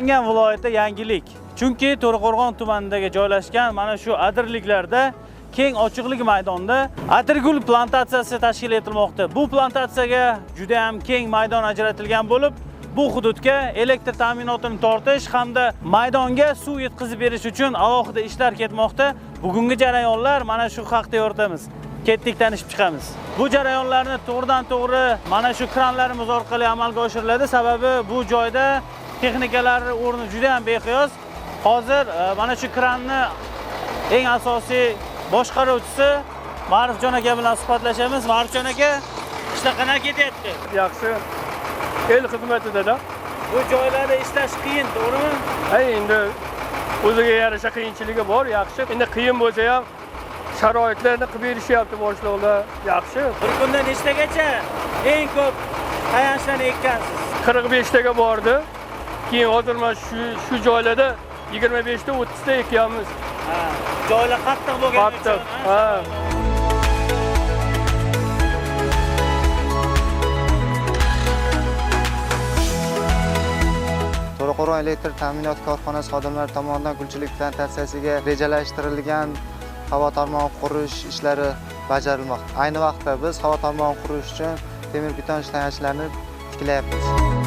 Namangan viloyati yangilik. Chunki To'raqo'rg'on tumanidagi joylashgan mana shu adirliklarda keng ochiqlik maydonda atirgul plantatsiyasi tashkil etilmoqda. Bu plantatsiyaga juda ham keng maydon ajratilgan bo'lib, bu hududga elektr ta'minotini tortish hamda maydonga suv yetkazib berish uchun alohida ishlar ketmoqda. Bugungi jarayonlar mana shu haqda yoritamiz. Ketdik, tanishib chiqamiz. Bu jarayonlarni to'g'ridan-to'g'ri mana shu kranlarimiz orqali amalga oshiriladi. Sababi bu joyda texnikalar o'rni juda ham beqiyos. Hozir mana shu kranni eng asosiy boshqaruvchisi Ma'rifjon aka bilan suhbatlashamiz. Ma'rifjon aka, ishlar qanaqa ketyapti? Yaxshi. El xizmatida. Bu joylarda ishlash qiyin, to'g'rimi? Endi o'ziga yarasha qiyinchiligi bor, yaxshi. Endi qiyin bo'lsa ham sharoitlarni qilib berishyapti boshliqlar. Yaxshi. Bir kunda nechtagacha eng ko'p tayanchlarni ekkansiz? 45 taga bordi. Keyin hozir mana shu joylarda 25 ta 30 ta ekyapmiz. Joylar qattiq bo'lgani uchun. Ha. To'raqo'rg'on elektr ta'minot korxonasi xodimlari tomonidan gulchilik plantatsiyasiga rejalashtirilgan havo tarmog'i qurish ishlari bajarilmoqda. Ayni vaqtda biz havo tarmog'i qurish uchun temir beton tayanchlarini tiklayapmiz.